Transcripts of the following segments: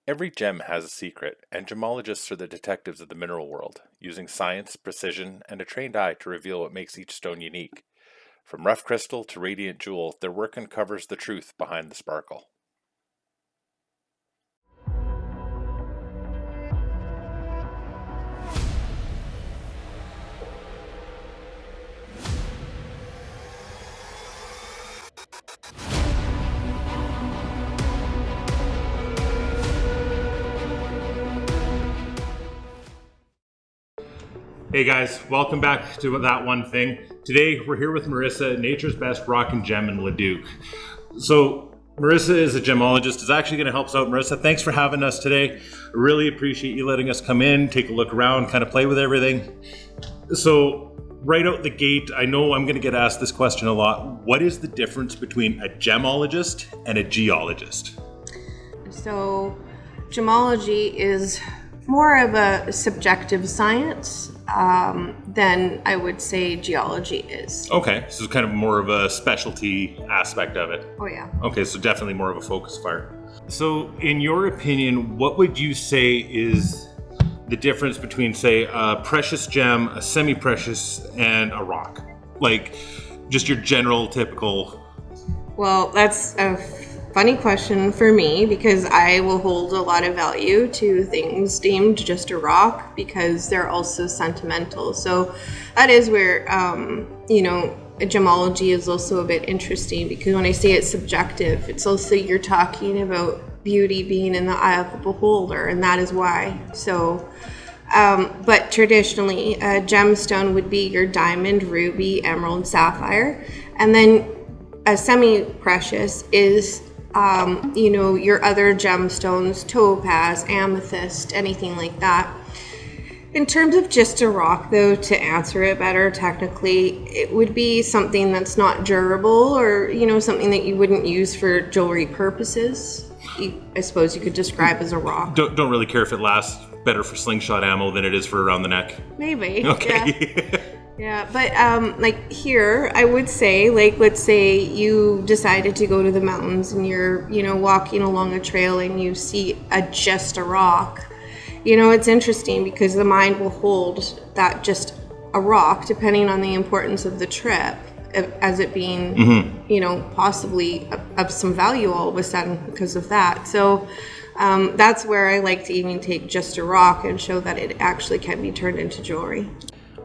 Every gem has a secret, and gemologists are the detectives of the mineral world, using science, precision, and a trained eye to reveal what makes each stone unique. From rough crystal to radiant jewel, their work uncovers the truth behind the sparkle. Hey guys, welcome back to That One Thing. Today we're here with Marissa, Nature's Best Rock and Gem in Leduc. So Marissa is a gemologist, is actually going to help us out. Marissa, thanks for having us today. I really appreciate you letting us come in, take a look around, kind of play with everything. So right out the gate, I know I'm going to get asked this question a lot. What is the difference between a gemologist and a geologist? So gemology is more of a subjective science than I would say geology is. Okay, so it's kind of more of a specialty aspect of it. Oh yeah. Okay, so definitely more of a focus fire. So in your opinion, what would you say is the difference between, say, a precious gem, a semi-precious, and a rock? Like, just your general typical... Well, that's a funny question for me because I will hold a lot of value to things deemed just a rock because they're also sentimental. So that is where, gemology is also a bit interesting because when I say it's subjective, it's also you're talking about beauty being in the eye of the beholder, and that is why. So, but traditionally, a gemstone would be your diamond, ruby, emerald, sapphire, and then a semi-precious is your other gemstones, topaz, amethyst, anything like that. In terms of just a rock, though, to answer it better technically, it would be something that's not durable or, something that you wouldn't use for jewelry purposes. I suppose you could describe as a rock. Don't really care if it lasts better for slingshot ammo than it is for around the neck. Maybe. Okay. Yeah. Yeah, but here, I would say, let's say you decided to go to the mountains and you're, walking along a trail and you see just a rock. It's interesting because the mind will hold that just a rock, depending on the importance of the trip, as it being, possibly of some value all of a sudden because of that. So that's where I like to even take just a rock and show that it actually can be turned into jewelry.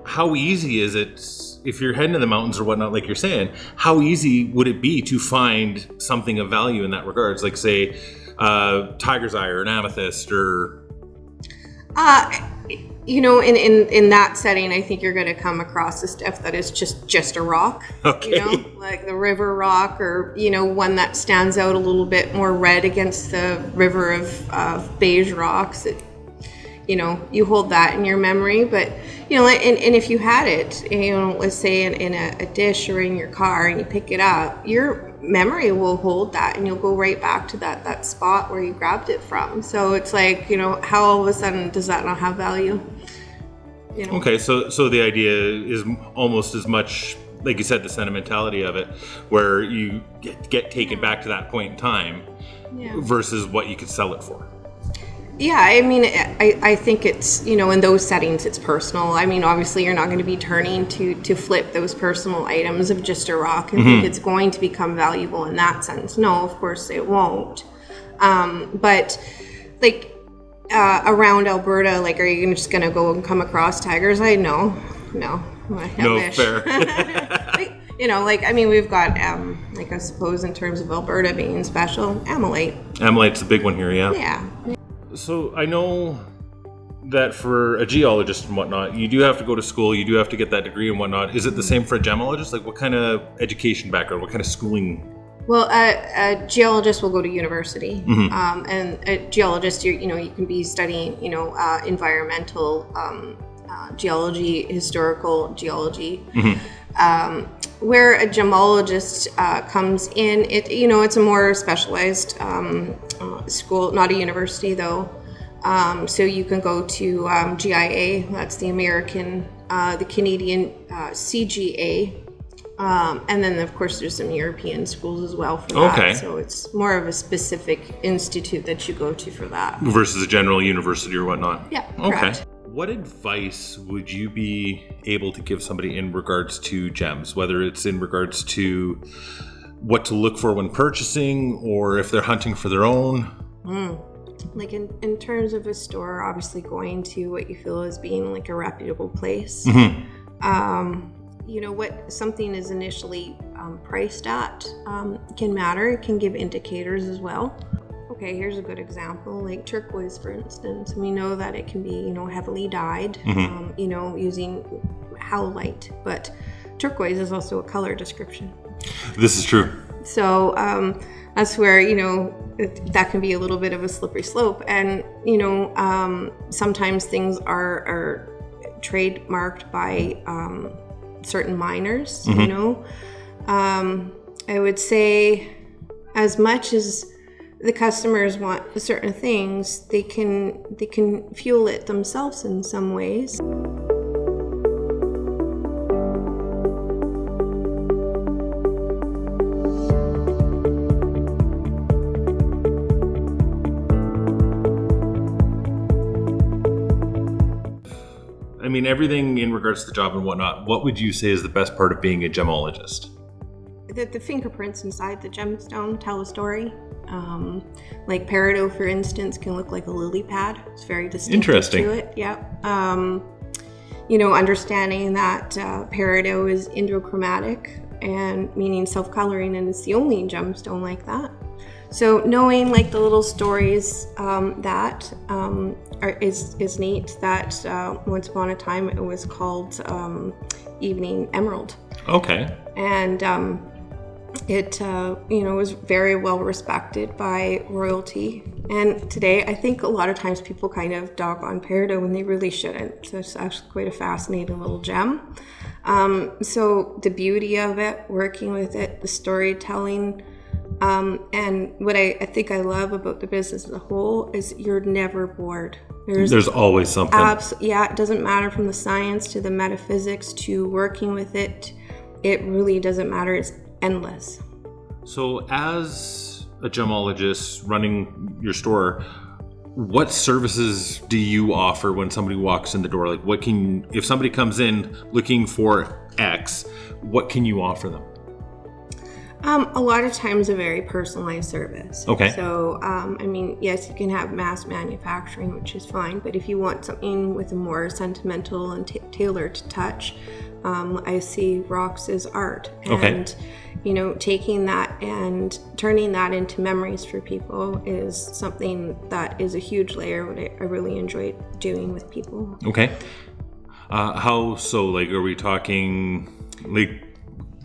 How easy is it, if you're heading to the mountains or whatnot, like you're saying, how easy would it be to find something of value in that regards? Like, say, tiger's eye or an amethyst or... in that setting, I think you're going to come across the stuff that is just a rock. Okay. Like the river rock or, one that stands out a little bit more red against the river of beige rocks. You hold that in your memory, but, and if you had it, let's say in a dish or in your car and you pick it up, your memory will hold that and you'll go right back to that spot where you grabbed it from. So it's like, how all of a sudden does that not have value? Okay, so the idea is almost as much, like you said, the sentimentality of it, where you get taken back to that point in time versus what you could sell it for. Yeah, I mean, I think it's, in those settings, it's personal. I mean, obviously, you're not going to be turning to flip those personal items of just a rock and think it's going to become valuable in that sense. No, of course it won't. But, around Alberta, are you just going to go and come across tiger's eye? No. I wish. Fair. We've got, I suppose in terms of Alberta being special, ammolite. Ammolite's a big one here, yeah. Yeah. So I know that for a geologist and whatnot, you do have to go to school, you do have to get that degree and whatnot. Is it the same for a gemologist? Like, what kind of education background, what kind of schooling? Well, a geologist will go to university, and a geologist, you can be studying, environmental geology, historical geology. Where a gemologist comes in, it's a more specialized school, not a university though. So you can go to GIA, that's the American, the Canadian CGA, And then, of course, there's some European schools as well for that. Okay. So it's more of a specific institute that you go to for that. Versus a general university or whatnot. Yeah, Okay. correct. What advice would you be able to give somebody in regards to gems, whether it's in regards to what to look for when purchasing or if they're hunting for their own? Like in terms of a store, obviously going to what you feel as being like a reputable place. You know, what something is initially priced at can matter. It can give indicators as well. Okay, here's a good example, like turquoise, for instance. We know that it can be, you know, heavily dyed, you know, using howlite, but turquoise is also a color description. This is true. So that's where, you know, that can be a little bit of a slippery slope. And, you know, sometimes things are trademarked by certain miners, you know. I would say as much as the customers want certain things, they can fuel it themselves in some ways. I mean, everything in regards to the job and whatnot, what would you say is the best part of being a gemologist? The fingerprints inside the gemstone tell a story. Like peridot, for instance, can look like a lily pad. It's very distinctive Interesting. to it. Yeah. You know, understanding that peridot is indrochromatic, and meaning self-coloring, and it's the only gemstone like that. So knowing like the little stories that is neat. That once upon a time it was called Evening Emerald. Okay. And it you know, was very well respected by royalty. And today I think a lot of times people kind of dog on peridot when they really shouldn't. So it's actually quite a fascinating little gem. So the beauty of it, working with it, the storytelling, and what I think I love about the business as a whole is you're never bored. There's always something. Yeah, it doesn't matter from the science to the metaphysics to working with it. It really doesn't matter. It's endless. So as a gemologist running your store, what services do you offer when somebody walks in the door? Like if somebody comes in looking for X, what can you offer them? A lot of times a very personalized service. Okay. So, I mean, yes, you can have mass manufacturing, which is fine, but if you want something with a more sentimental and tailored touch, I see rocks as art. And, you know, taking that and turning that into memories for people is something that is a huge layer, what I really enjoy doing with people. Okay. How so? Like, are we talking like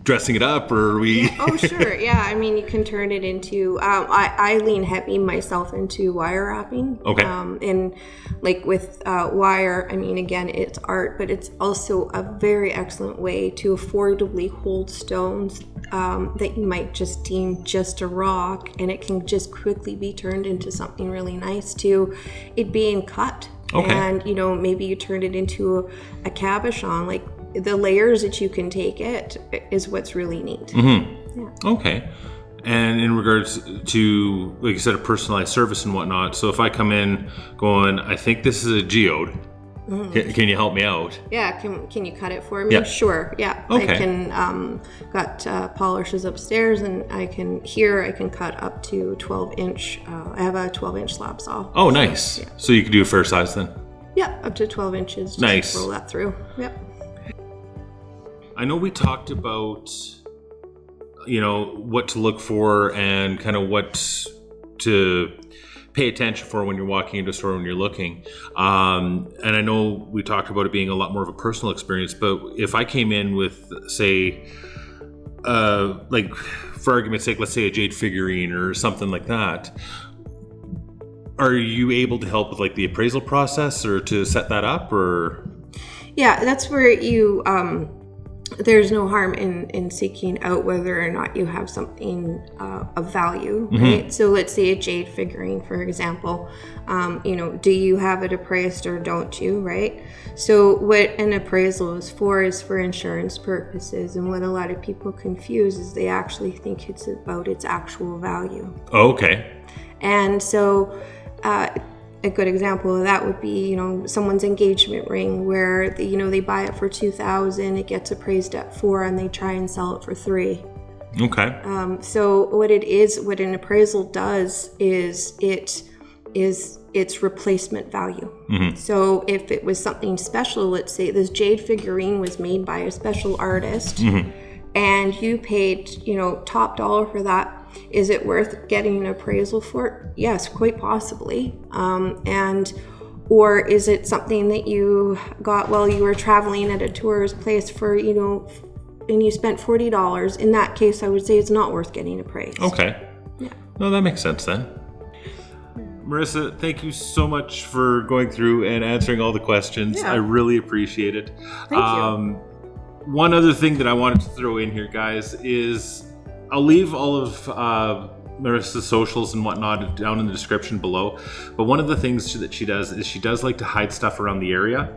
dressing it up, or are we? Oh, sure. Yeah. I mean, you can turn it into, I lean heavy myself into wire wrapping. Okay. And like with wire, I mean, again, it's art, but it's also a very excellent way to affordably hold stones that you might just deem just a rock, and it can just quickly be turned into something really nice to it being cut. Okay. And, you know, maybe you turn it into a cabochon, like the layers that you can take it is what's really neat. Mm-hmm. Yeah. Okay. And in regards to, like you said, a personalized service and whatnot, so if I come in going, I think this is a geode, can you help me out? Yeah, can you cut it for me? Yeah. Sure, yeah. Okay. I can, got polishers upstairs, and I can cut up to 12-inch, I have a 12-inch slab saw. Oh, nice. Yeah. So you could do a fair size then? Yeah, up to 12 inches. Just Nice. roll that through. Yep. I know we talked about, you know, what to look for and kind of what to pay attention for when you're walking into a store when you're looking. And I know we talked about it being a lot more of a personal experience, but if I came in with, say, like for argument's sake, let's say a jade figurine or something like that, are you able to help with like the appraisal process or to set that up, or? Yeah, that's where you there's no harm in seeking out whether or not you have something of value, right? So let's say a jade figurine, for example. Do you have it appraised or don't you, right? So what an appraisal is for insurance purposes, and what a lot of people confuse is they actually think it's about its actual value. Okay. And so a good example of that would be, someone's engagement ring where, they buy it for $2,000, it gets appraised at $4,000, and they try and sell it for $3,000. Okay. So what an appraisal does is it's replacement value. So if it was something special, let's say this jade figurine was made by a special artist, and you paid, top dollar for that, is it worth getting an appraisal for it? Yes, quite possibly. Or is it something that you got while you were traveling at a tourist place for, and you spent $40? In that case, I would say it's not worth getting appraised. Okay. Yeah. No, that makes sense then. Marissa, thank you so much for going through and answering all the questions. Yeah. I really appreciate it. Thank you. One other thing that I wanted to throw in here, guys, is I'll leave all of Marissa's socials and whatnot down in the description below. But one of the things that she does is she does like to hide stuff around the area.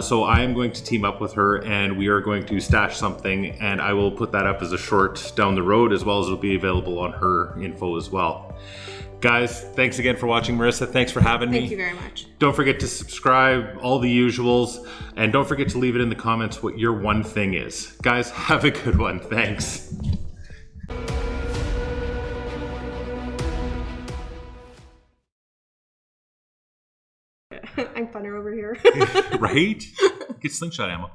So I am going to team up with her, and we are going to stash something, and I will put that up as a short down the road, as well as it'll be available on her info as well. Guys, thanks again for watching. Marissa, thanks for having me. Thank you very much. Don't forget to subscribe, all the usuals, and don't forget to leave it in the comments what your one thing is. Guys, have a good one. Thanks. I'm funner over here. Right? Get slingshot ammo.